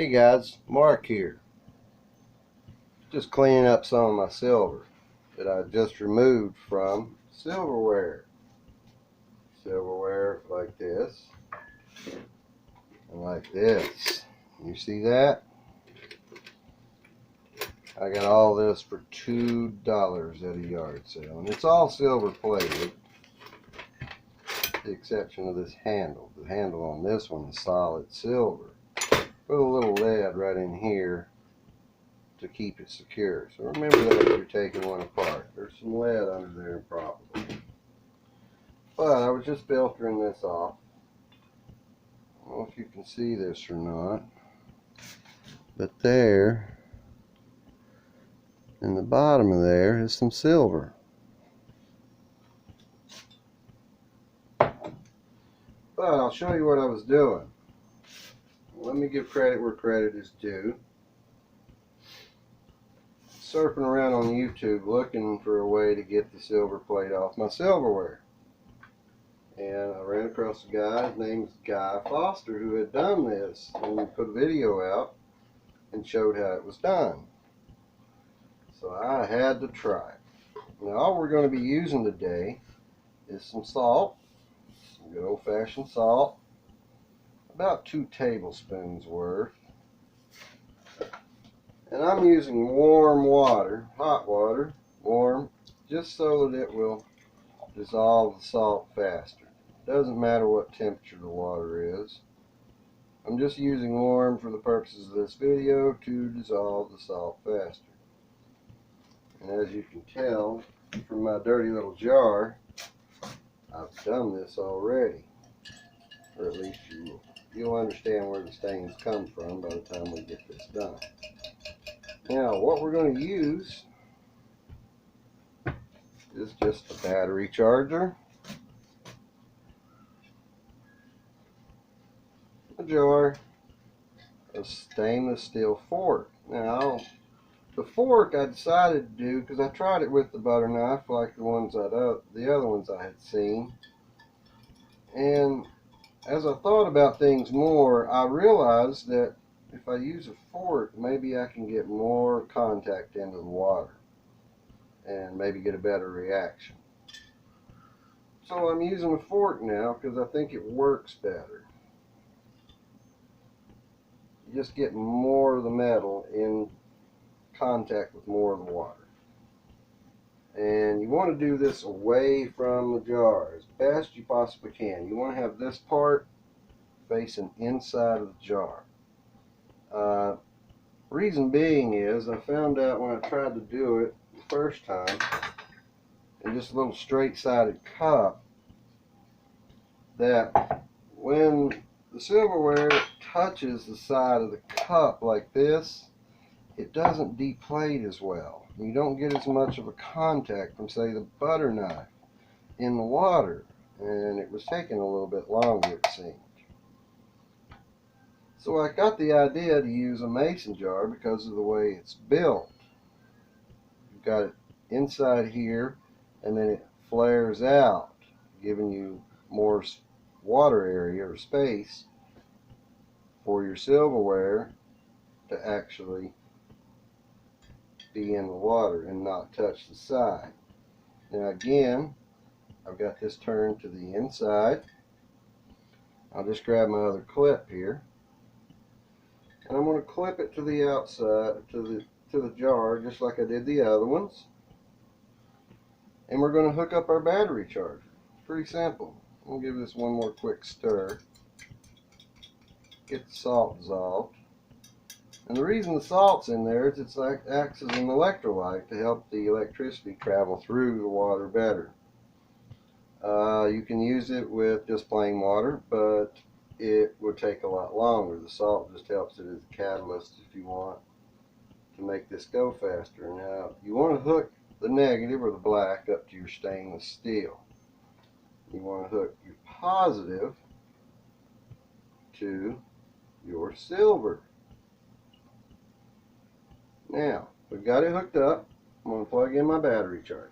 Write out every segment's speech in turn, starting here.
Hey guys, Mark here. Just cleaning up some of my silver that I just removed from silverware. Silverware like this and like this. You see that? I got all this for $2 at a yard sale, and it's all silver plated, with the exception of this handle. The handle on this one is solid silver. Put a little lead right in here to keep it secure. So remember that if you're taking one apart. There's some lead under there probably. But I was just filtering this off. I don't know if you can see this or not. But there, in the bottom of there, is some silver. But I'll show you what I was doing. Let me give credit where credit is due. Surfing around on YouTube looking for a way to get the silver plate off my silverware. And I ran across a guy, his name is Guy Foster, who had done this and put a video out and showed how it was done. So I had to try it. Now all we're going to be using today is some salt, some good old-fashioned salt, about 2 tablespoons worth. And I'm using warm water, hot water, warm, just so that it will dissolve the salt faster. Doesn't matter what temperature the water is. I'm just using warm for the purposes of this video to dissolve the salt faster. And as you can tell from my dirty little jar, I've done this already. Or at least you'll understand where the stains come from by the time we get this done. Now what we're going to use is just a battery charger, a jar, a stainless steel fork. Now the fork I decided to do because I tried it with the butter knife like the other ones I had seen, and as I thought about things more, I realized that if I use a fork, maybe I can get more contact into the water and maybe get a better reaction. So I'm using a fork now because I think it works better. You just get more of the metal in contact with more of the water. And you want to do this away from the jar as best you possibly can. You want to have this part facing inside of the jar. Reason being is I found out when I tried to do it the first time in just a little straight-sided cup that when the silverware touches the side of the cup like this, it doesn't deplate as well. You don't get as much of a contact from, say, the butter knife in the water, and it was taking a little bit longer, it seemed. So I got the idea to use a mason jar because of the way it's built. You've got it inside here, and then it flares out, giving you more water area or space for your silverware to actually be in the water and not touch the side. Now again, I've got this turned to the inside. I'll just grab my other clip here, and I'm going to clip it to the outside, to the jar, just like I did the other ones. And we're going to hook up our battery charger. Pretty simple. We'll give this one more quick stir. Get the salt dissolved. And the reason the salt's in there is it acts as an electrolyte to help the electricity travel through the water better. You can use it with just plain water, but it would take a lot longer. The salt just helps it as a catalyst if you want to make this go faster. Now, you want to hook the negative or the black up to your stainless steel. You want to hook your positive to your silver. Now, we've got it hooked up. I'm going to plug in my battery charger.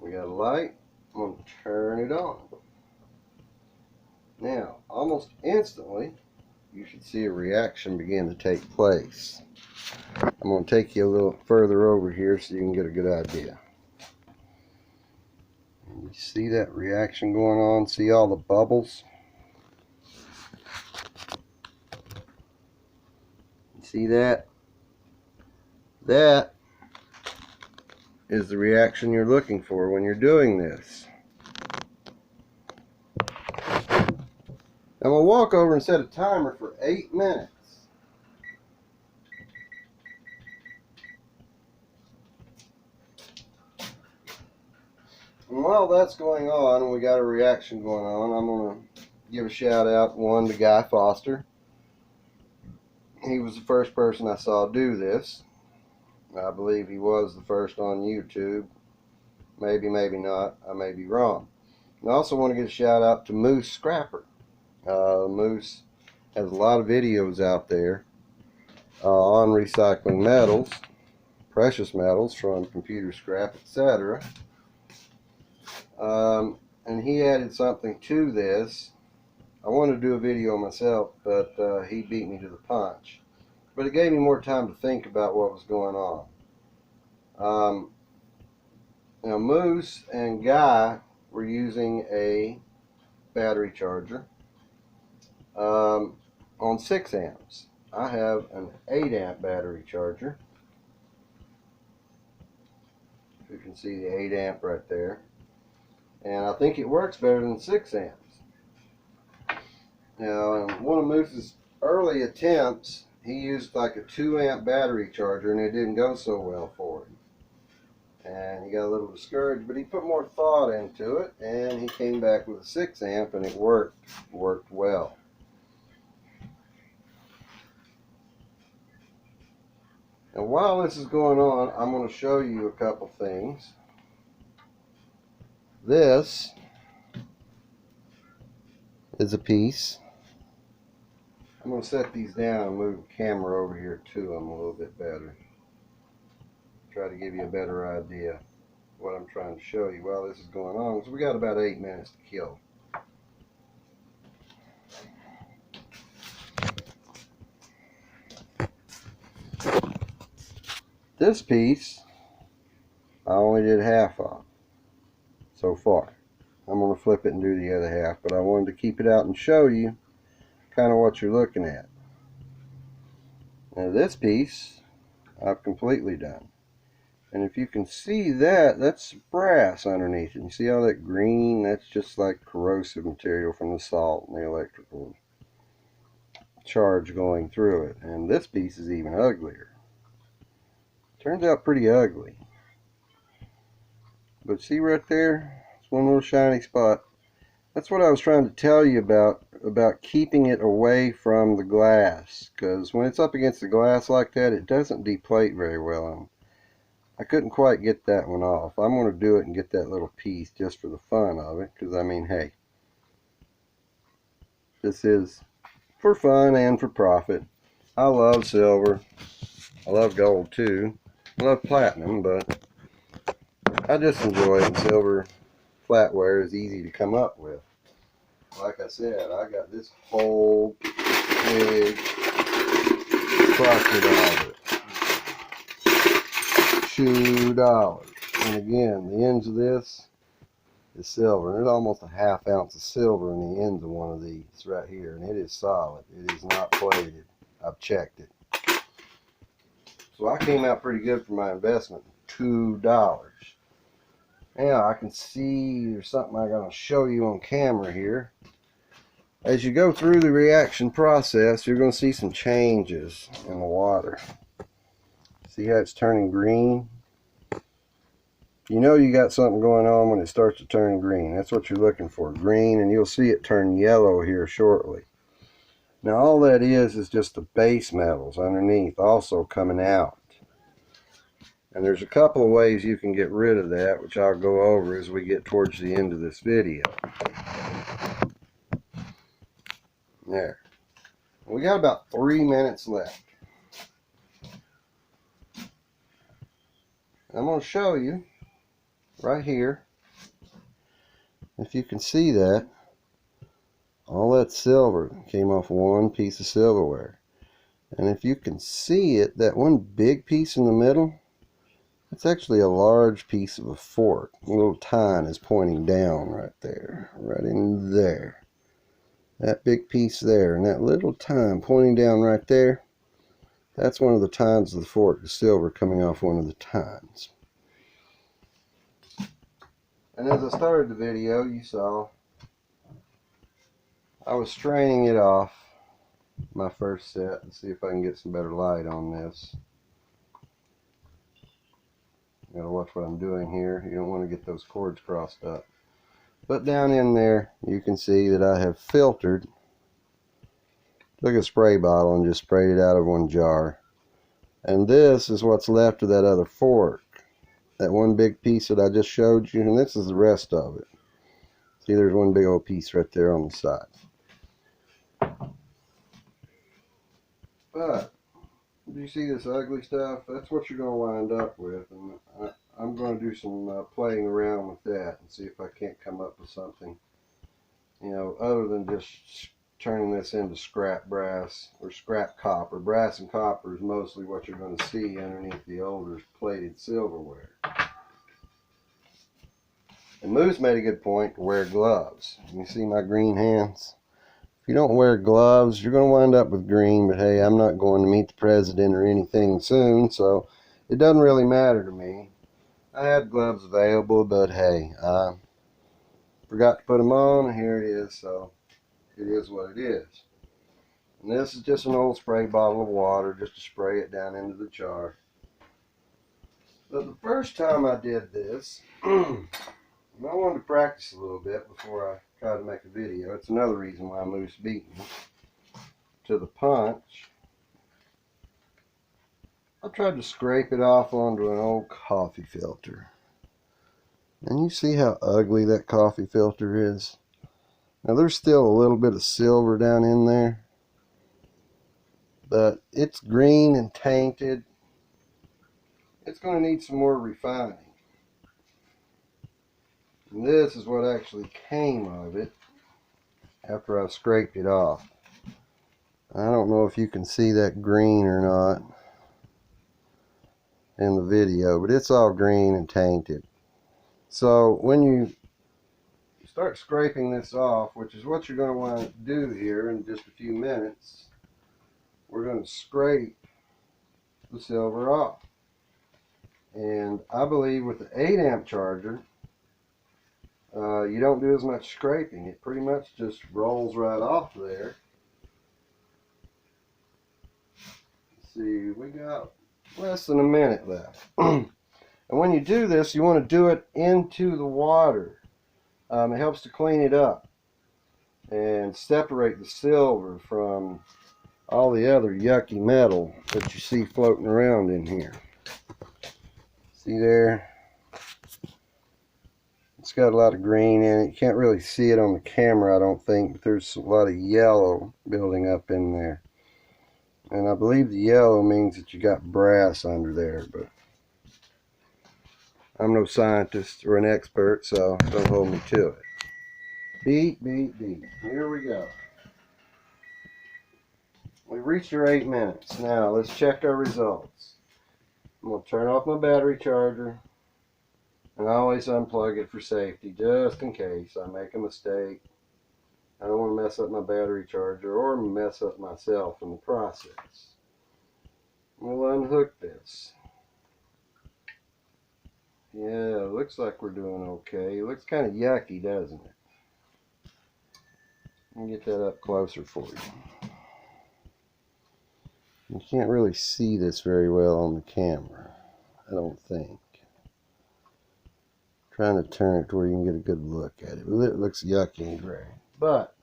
We got a light. I'm going to turn it on. Now, almost instantly, you should see a reaction begin to take place. I'm going to take you a little further over here so you can get a good idea. You see that reaction going on? See all the bubbles? You see that? That is the reaction you're looking for when you're doing this. I'm going to walk over and set a timer for 8 minutes. And while that's going on and we got a reaction going on, I'm going to give a shout out, one, to Guy Foster. He was the first person I saw do this. I believe he was the first on YouTube. Maybe, maybe not. I may be wrong. I also want to give a shout out to Moose Scrapper. Moose has a lot of videos out there on recycling metals, precious metals from computer scrap, etc. And he added something to this. I wanted to do a video myself, but he beat me to the punch. But it gave me more time to think about what was going on. Now, Moose and Guy were using a battery charger on 6 amps. I have an 8 amp battery charger. You can see the 8 amp right there. And I think it works better than 6 amps. Now, in one of Moose's early attempts, he used like a 2 amp battery charger and it didn't go so well for him. And he got a little discouraged, but he put more thought into it and he came back with a 6 amp and it worked well. And while this is going on, I'm going to show you a couple things. This is a piece. I'm going to set these down and move the camera over here to them a little bit better. Try to give you a better idea of what I'm trying to show you while this is going on. So we got about 8 minutes to kill. This piece I only did half of so far. I'm going to flip it and do the other half, but I wanted to keep it out and show you kind of what you're looking at. Now this piece I've completely done. And if you can see that, that's brass underneath it. You see all that green? That's just like corrosive material from the salt and the electrical charge going through it. And this piece is even uglier. Turns out pretty ugly. But see right there? It's one little shiny spot. That's what I was trying to tell you about keeping it away from the glass. Because when it's up against the glass like that, it doesn't deplate very well. And I couldn't quite get that one off. I'm going to do it and get that little piece just for the fun of it. Because, I mean, hey, this is for fun and for profit. I love silver. I love gold too. I love platinum, but I just enjoy it. Silver flatware is easy to come up with. Like I said, I got this whole big crocodile of it. $2. And again, the ends of this is silver. There's almost a ½ ounce of silver in the ends of one of these right here. And it is solid. It is not plated. I've checked it. So I came out pretty good for my investment. $2. Now I can see there's something I'm going to show you on camera here. As you go through the reaction process, you're going to see some changes in the water. See how it's turning green? You know you got something going on when it starts to turn green. That's what you're looking for, green, and you'll see it turn yellow here shortly. Now all that is just the base metals underneath also coming out. And there's a couple of ways you can get rid of that, which I'll go over as we get towards the end of this video. There. We got about 3 minutes left. I'm going to show you right here, if you can see that, all that silver came off one piece of silverware. And if you can see it, that one big piece in the middle, it's actually a large piece of a fork. A little tine is pointing down right there, right in there. That big piece there, and that little tine pointing down right there, that's one of the tines of the fork, the silver coming off one of the tines. And as I started the video, you saw I was straining it off my first set and see if I can get some better light on this. You gotta watch what I'm doing here. You don't want to get those cords crossed up. But down in there, you can see that I have filtered. Took a spray bottle and just sprayed it out of one jar. And this is what's left of that other fork. That one big piece that I just showed you, and this is the rest of it. See, there's one big old piece right there on the side. But, do you see this ugly stuff? That's what you're going to wind up with. And I'm going to do some playing around with that and see if I can't come up with something, you know, other than just turning this into scrap brass or scrap copper. Brass and copper is mostly what you're going to see underneath the older plated silverware. And Moose made a good point to wear gloves. You see my green hands? If you don't wear gloves, you're going to wind up with green, but hey, I'm not going to meet the president or anything soon, so it doesn't really matter to me. I had gloves available, but hey, I forgot to put them on, and here it is, so it is what it is. And this is just an old spray bottle of water, just to spray it down into the jar. But the first time I did this, I wanted to practice a little bit before I tried to make a video. It's another reason why Moose beat me to the punch. I tried to scrape it off onto an old coffee filter. And you see how ugly that coffee filter is? Now there's still a little bit of silver down in there, but it's green and tainted. It's going to need some more refining. And this is what actually came of it after I've scraped it off. I don't know if you can see that green or not in the video, but it's all green and tainted. So when you start scraping this off, which is what you're going to want to do here in just a few minutes, we're going to scrape the silver off. And I believe with the 8 amp charger, you don't do as much scraping. It pretty much just rolls right off there. Let's see, we got less than a minute left. And when you do this, you want to do it into the water. It helps to clean it up and separate the silver from all the other yucky metal that you see floating around in here. See there? It's got a lot of green in it. You can't really see it on the camera, I don't think, but there's a lot of yellow building up in there. And I believe the yellow means that you got brass under there, but I'm no scientist or an expert, so don't hold me to it. Beat, beat, beat. Here we go. We've reached our 8 minutes. Now, let's check our results. I'm going to turn off my battery charger. And I always unplug it for safety, just in case I make a mistake. I don't want to mess up my battery charger or mess up myself in the process. We'll unhook this. Yeah, looks like we're doing okay. It looks kind of yucky, doesn't it? Let me get that up closer for you. You can't really see this very well on the camera, I don't think. Trying to turn it to where you can get a good look at it. It looks yucky and gray. But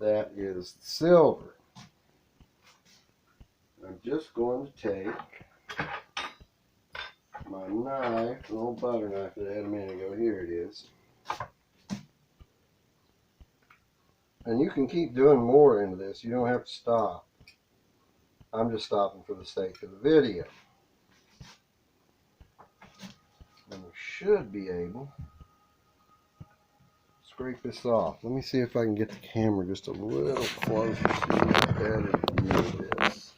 that is silver. I'm just going to take my knife, an old butter knife that I had a minute ago. Here it is. And you can keep doing more into this. You don't have to stop. I'm just stopping for the sake of the video. And we should be able to scrape this off. Let me see if I can get the camera just a little closer so you get a better view of this.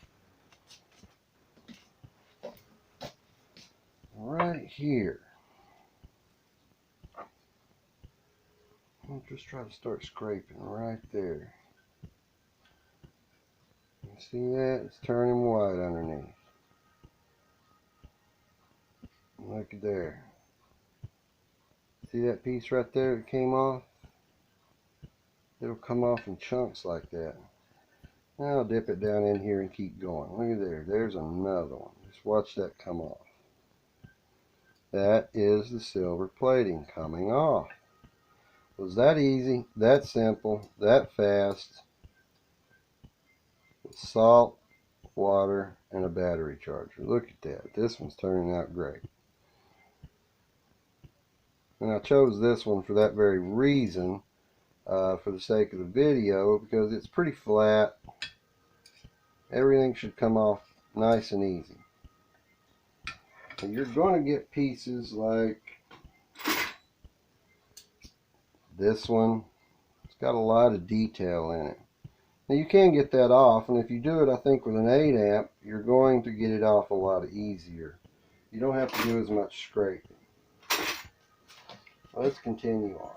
Right here. I'll just try to start scraping right there. You see that? It's turning white underneath. Look at there. See that piece right there that came off? It'll come off in chunks like that. Now I'll dip it down in here and keep going. Look at there. There's another one. Just watch that come off. That is the silver plating coming off. It was that easy, that simple, that fast. With salt, water, and a battery charger. Look at that. This one's turning out great. And I chose this one for that very reason, for the sake of the video, because it's pretty flat. Everything should come off nice and easy. And you're going to get pieces like this one. It's got a lot of detail in it. Now you can get that off, and if you do it, I think with an 8 amp, you're going to get it off a lot easier. You don't have to do as much scraping. Let's continue on.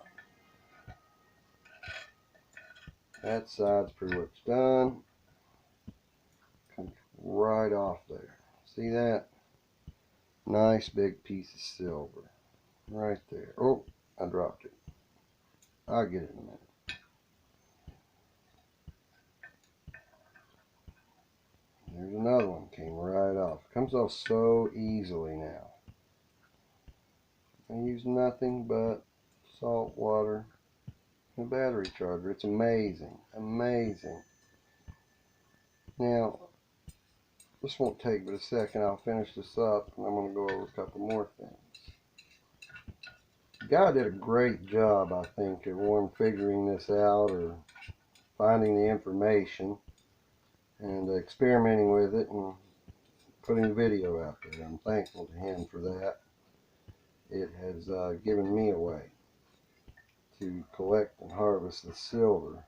That side's pretty much done. Comes right off there. See that? Nice big piece of silver. Right there. Oh, I dropped it. I'll get it in a minute. There's another one. Came right off. Comes off so easily now. I use nothing but salt, water, and a battery charger. It's amazing. Amazing. Now, this won't take but a second. I'll finish this up, and I'm going to go over a couple more things. The guy did a great job, I think, at one figuring this out or finding the information and experimenting with it and putting the video out there. I'm thankful to him for that. It has given me a way to collect and harvest the silver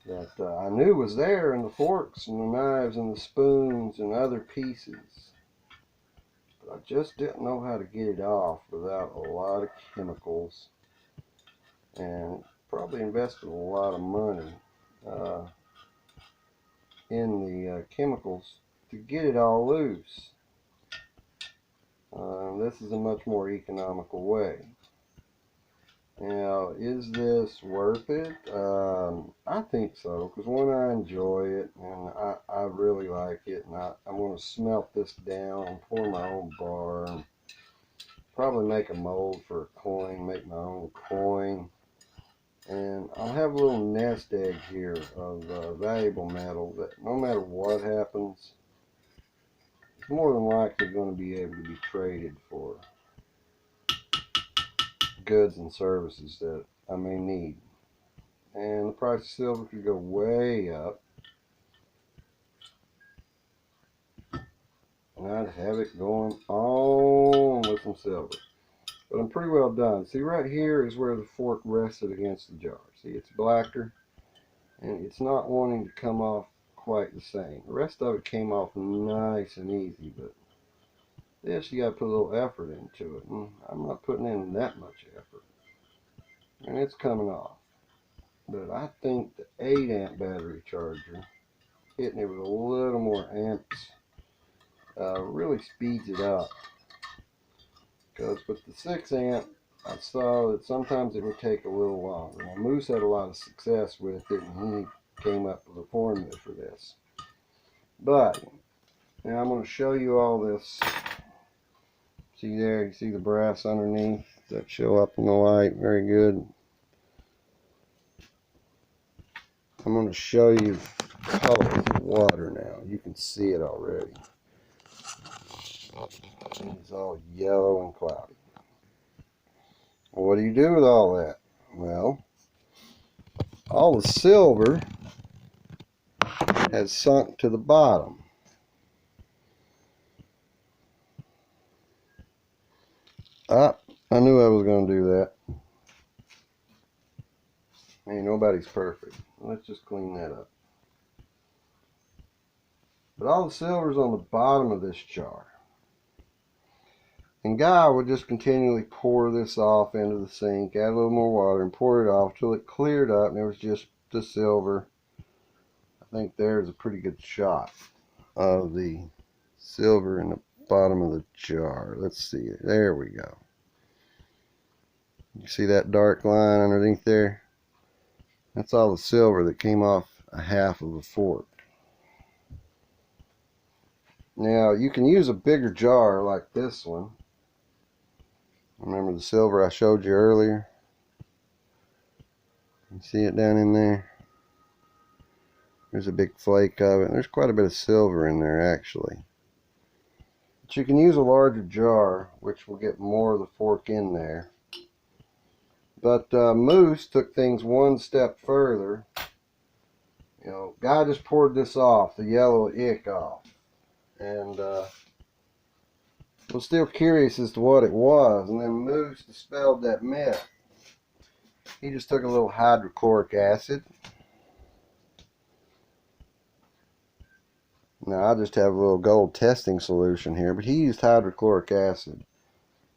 that I knew was there in the forks and the knives and the spoons and other pieces. But I just didn't know how to get it off without a lot of chemicals, and probably invested a lot of money in the chemicals to get it all loose. This is a much more economical way. Now, is this worth it? I think so, because one, I enjoy it, and I really like it, and I'm going to smelt this down and pour my own bar, and probably make a mold for a coin, make my own coin, and I'll have a little nest egg here of valuable metal that no matter what happens, it's more than likely going to be able to be traded for goods and services that I may need. And the price of silver could go way up, and I'd have it going on with some silver. But I'm pretty well done. See, right here is where the fork rested against the jar. See, it's blacker, and it's not wanting to come off quite the same. The rest of it came off nice and easy, but this, you got to put a little effort into it, and I'm not putting in that much effort. And it's coming off. But I think the 8 amp battery charger, hitting it with a little more amps, really speeds it up. Because with the 6 amp, I saw that sometimes it would take a little longer. Now, Moose had a lot of success with it, and he came up with a formula for this. But now I'm going to show you all this. See there, you see the brass underneath that show up in the light. Very good. I'm going to show you the color of the water now. You can see it already. It's all yellow and cloudy. Well, what do you do with all that? Well, all the silver has sunk to the bottom. I knew I was going to do that. Ain't nobody's perfect. Let's just clean that up. But all the silver's on the bottom of this jar. And Guy would just continually pour this off into the sink, add a little more water, and pour it off till it cleared up and there was just the silver. I think there's a pretty good shot of the silver in the bottom of the jar. Let's see it. There we go. You see that dark line underneath there? That's all the silver that came off a half of a fork. Now you can use a bigger jar like this one. Remember the silver I showed you earlier? You see it down in there? There's a big flake of it. There's quite a bit of silver in there actually. But you can use a larger jar, which will get more of the fork in there. But Moose took things one step further. You know, Guy just poured this off, the yellow ick off. And was still curious as to what it was. And then Moose dispelled that myth. He just took a little hydrochloric acid. Now I just have a little gold testing solution here, but he used hydrochloric acid.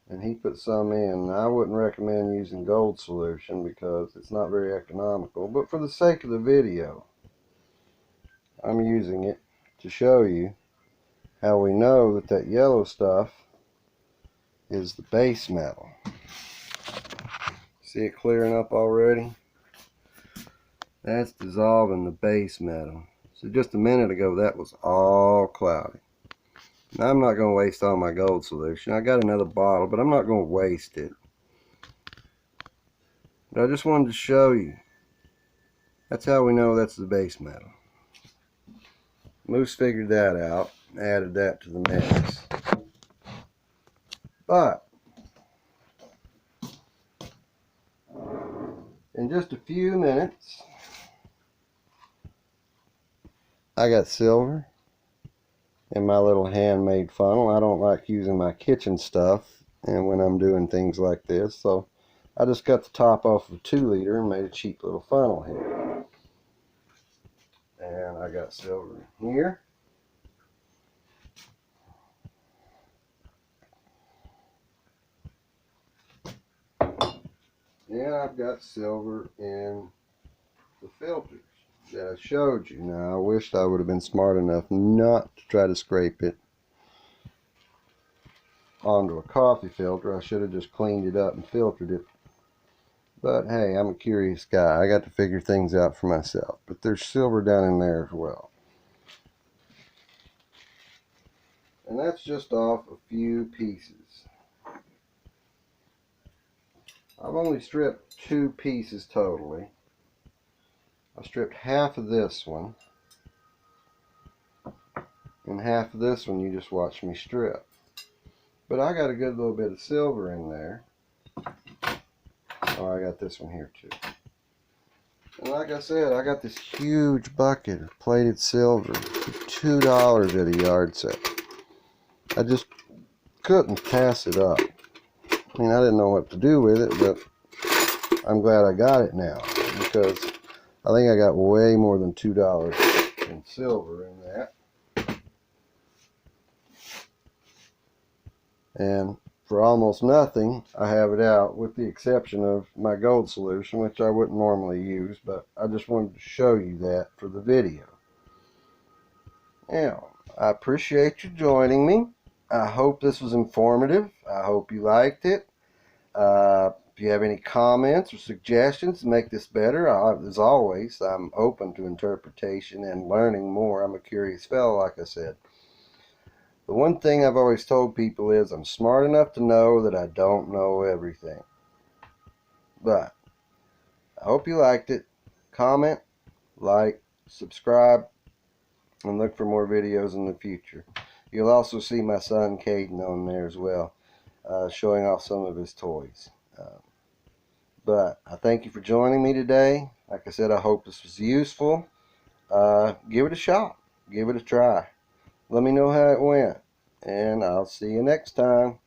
And he put some in. I wouldn't recommend using gold solution because it's not very economical. But for the sake of the video, I'm using it to show you how we know that that yellow stuff is the base metal. See it clearing up already? That's dissolving the base metal. So just a minute ago that was all cloudy. Now I'm not going to waste all my gold solution. I got another bottle, but I'm not going to waste it. But I just wanted to show you. That's how we know that's the base metal. Moose figured that out, added that to the mix. But in just a few minutes, I got silver in my little handmade funnel. I don't like using my kitchen stuff and when I'm doing things like this, so I just cut the top off of a 2-liter and made a cheap little funnel here. And I got silver here. And I've got silver in the filters that I showed you. Now I wished I would have been smart enough not to try to scrape it onto a coffee filter. I should have just cleaned it up and filtered it. But hey, I'm a curious guy. I got to figure things out for myself. But there's silver down in there as well. And that's just off a few pieces. I've only stripped 2 pieces totally. I stripped half of this one. And half of this one you just watched me strip. But I got a good little bit of silver in there. Oh, I got this one here too. And like I said, I got this huge bucket of plated silver for $2 at a yard sale. I just couldn't pass it up. I mean, I didn't know what to do with it, but I'm glad I got it now because I think I got way more than $2 in silver in that. And for almost nothing, I have it out, with the exception of my gold solution, which I wouldn't normally use, but I just wanted to show you that for the video. Now, I appreciate you joining me. I hope this was informative. I hope you liked it. If you have any comments or suggestions to make this better, as always, I'm open to interpretation and learning more. I'm a curious fellow, like I said. The one thing I've always told people is I'm smart enough to know that I don't know everything. But I hope you liked it. Comment, like, subscribe, and look for more videos in the future. You'll also see my son Caden on there as well, showing off some of his toys. But I thank you for joining me today. Like I said, I hope this was useful. Give it a shot. Give it a try. Let me know how it went. And I'll see you next time.